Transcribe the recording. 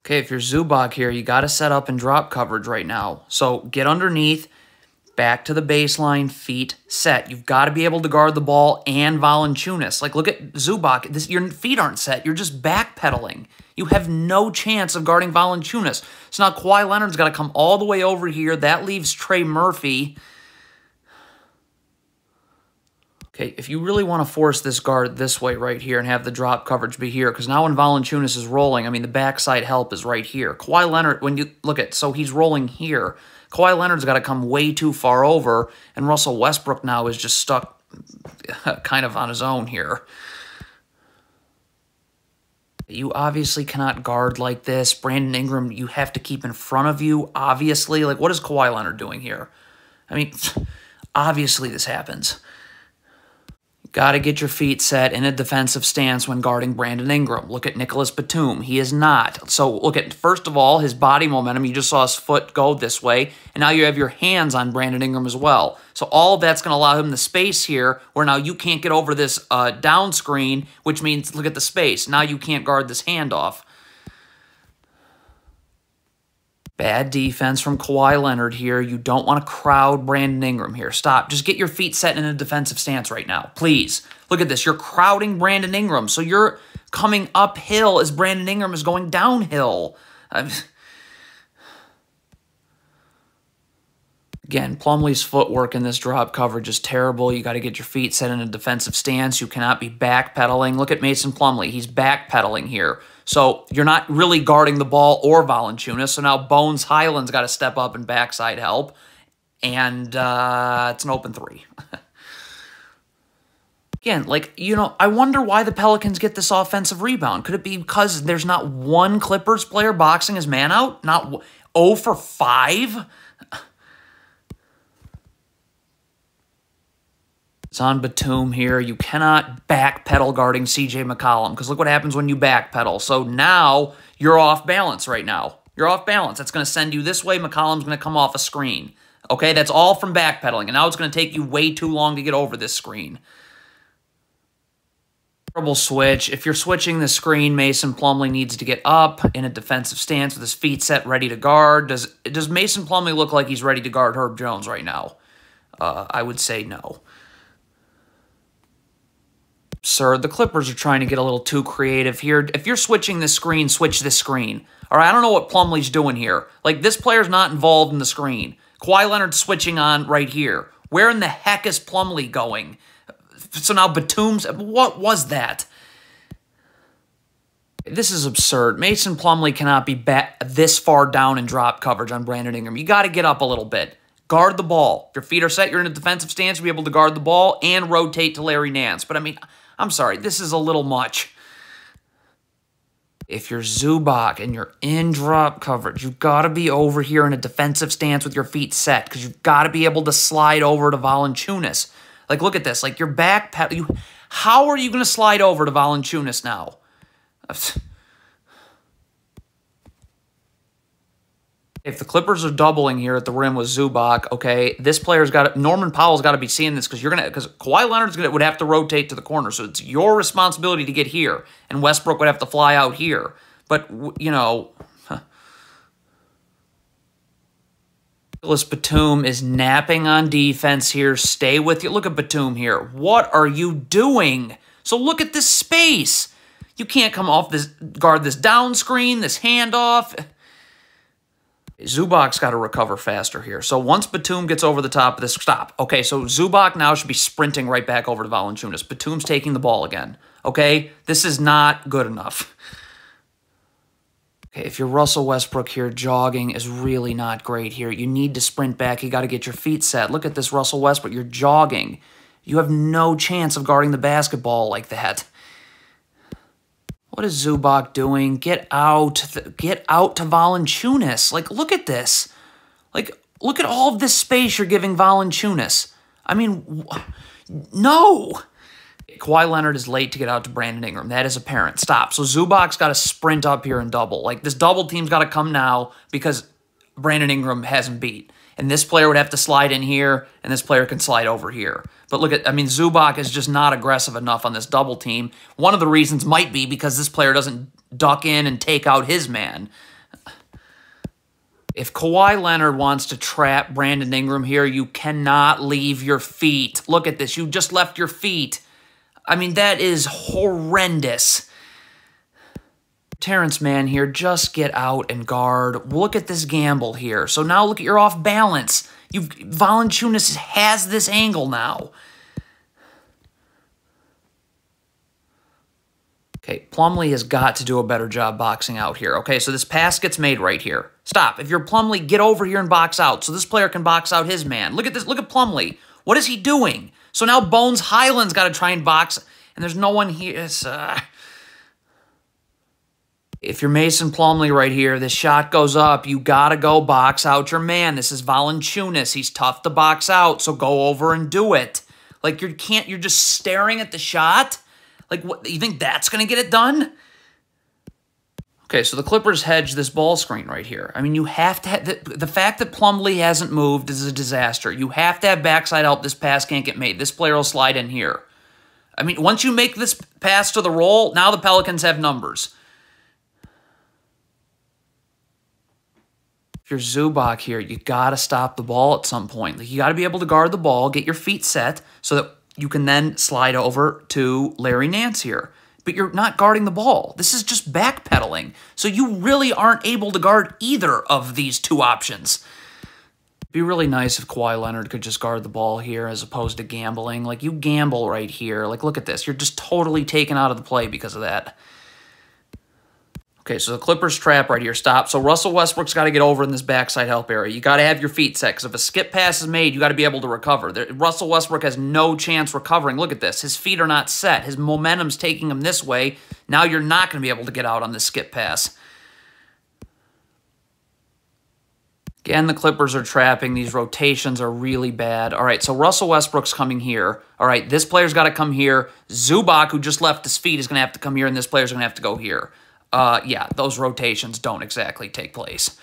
Okay, if you're Zubac here, you got to set up and drop coverage right now. So get underneath, back to the baseline, feet set. You've got to be able to guard the ball and Valanciunas. Like, look at Zubac. Your feet aren't set. You're just backpedaling. You have no chance of guarding Valanciunas. So now Kawhi Leonard's got to come all the way over here. That leaves Trey Murphy. Okay, if you really want to force this guard this way right here and have the drop coverage be here, because now when Valanciunas is rolling, I mean, the backside help is right here. Kawhi Leonard, when you look at, so he's rolling here. Kawhi Leonard's got to come way too far over, and Russell Westbrook now is just stuck kind of on his own here. You obviously cannot guard like this. Brandon Ingram, you have to keep in front of you, obviously. Like, what is Kawhi Leonard doing here? I mean, obviously this happens. Got to get your feet set in a defensive stance when guarding Brandon Ingram. Look at Nicholas Batum. He is not. So look at, first of all, his body momentum. You just saw his foot go this way, and now you have your hands on Brandon Ingram as well. So all of that's going to allow him the space here where now you can't get over this down screen, which means, look at the space. Now you can't guard this handoff. Bad defense from Kawhi Leonard here. You don't want to crowd Brandon Ingram here. Stop. Just get your feet set in a defensive stance right now. Please. Look at this. You're crowding Brandon Ingram. So you're coming uphill as Brandon Ingram is going downhill. Again, Plumlee's footwork in this drop coverage is terrible. You got to get your feet set in a defensive stance. You cannot be backpedaling. Look at Mason Plumlee. He's backpedaling here. So you're not really guarding the ball or Valanciunas. So now Bones Highland's got to step up and backside help. And it's an open three. Again, like, you know, I wonder why the Pelicans get this offensive rebound. Could it be because there's not one Clippers player boxing his man out? Not 0 for 5? It's on Batum here. You cannot backpedal guarding C.J. McCollum because look what happens when you backpedal. So now you're off balance right now. You're off balance. That's going to send you this way. McCollum's going to come off a screen. Okay, that's all from backpedaling. And now it's going to take you way too long to get over this screen. Terrible switch. If you're switching the screen, Mason Plumlee needs to get up in a defensive stance with his feet set, ready to guard. Does Mason Plumlee look like he's ready to guard Herb Jones right now? I would say no. Sir, the Clippers are trying to get a little too creative here. If you're switching this screen, switch this screen. All right, I don't know what Plumlee's doing here. Like, this player's not involved in the screen. Kawhi Leonard's switching on right here. Where in the heck is Plumlee going? So now Batum's... What was that? This is absurd. Mason Plumlee cannot be this far down in drop coverage on Brandon Ingram. You got to get up a little bit. Guard the ball. If your feet are set, you're in a defensive stance, you'll be able to guard the ball and rotate to Larry Nance. But, I mean... I'm sorry, this is a little much. If you're Zubac and you're in drop coverage, you've got to be over here in a defensive stance with your feet set because you've got to be able to slide over to Valanciunas. Like, look at this. Like, your back... How are you going to slide over to Valanciunas now? If the Clippers are doubling here at the rim with Zubac, okay, this player's got Norman Powell's got to be seeing this because Kawhi Leonard's would have to rotate to the corner, so it's your responsibility to get here, and Westbrook would have to fly out here. But you know, Nicholas Batum is napping on defense here. Stay with you. Look at Batum here. What are you doing? So look at this space. You can't come off this guard this down screen, this handoff. Zubac's got to recover faster here. So once Batum gets over the top of this, stop. Okay, so Zubac now should be sprinting right back over to Valanciunas. Batum's taking the ball again. Okay, this is not good enough. Okay, if you're Russell Westbrook here, jogging is really not great here. You need to sprint back. You got to get your feet set. Look at this Russell Westbrook. You're jogging. You have no chance of guarding the basketball like that. What is Zubac doing? Get out to Valanciunas. Like, look at this. Like, look at all of this space you're giving Valanciunas. I mean, no. Kawhi Leonard is late to get out to Brandon Ingram. That is apparent. Stop. So Zubac's got to sprint up here and double. Like, this double team's got to come now because Brandon Ingram hasn't beat. And this player would have to slide in here, and this player can slide over here. But look at, I mean, Zubac is just not aggressive enough on this double team. One of the reasons might be because this player doesn't duck in and take out his man. If Kawhi Leonard wants to trap Brandon Ingram here, you cannot leave your feet. Look at this. You just left your feet. I mean, that is horrendous. Terrence Mann here, just get out and guard. Look at this gamble here. So now look at your off balance. Valanciunas has this angle now. Okay, Plumlee has got to do a better job boxing out here. Okay, so this pass gets made right here. Stop. If you're Plumlee, get over here and box out so this player can box out his man. Look at this. Look at Plumlee. What is he doing? So now Bones Highland's got to try and box, and there's no one here. If you're Mason Plumlee right here, this shot goes up. You got to go box out your man. This is Valanciunas. He's tough to box out, so go over and do it. Like, you're just staring at the shot? Like, what, you think that's going to get it done? Okay, so the Clippers hedge this ball screen right here. I mean, you have to have... The fact that Plumlee hasn't moved is a disaster. You have to have backside help. This pass can't get made. This player will slide in here. I mean, once you make this pass to the roll, now the Pelicans have numbers. If you're Zubac here, you got to stop the ball at some point. Like, you got to be able to guard the ball, get your feet set so that you can then slide over to Larry Nance here. But you're not guarding the ball. This is just backpedaling. So you really aren't able to guard either of these two options. It'd be really nice if Kawhi Leonard could just guard the ball here as opposed to gambling. Like, you gamble right here. Like, look at this. You're just totally taken out of the play because of that. Okay, so the Clippers trap right here. Stop. So Russell Westbrook's got to get over in this backside help area. You got to have your feet set, because if a skip pass is made, you got to be able to recover. Russell Westbrook has no chance recovering. Look at this. His feet are not set. His momentum's taking him this way. Now you're not going to be able to get out on this skip pass. Again, the Clippers are trapping. These rotations are really bad. All right, so Russell Westbrook's coming here. All right, this player's got to come here. Zubac, who just left his feet, is going to have to come here, and this player's going to have to go here. Yeah, those rotations don't exactly take place.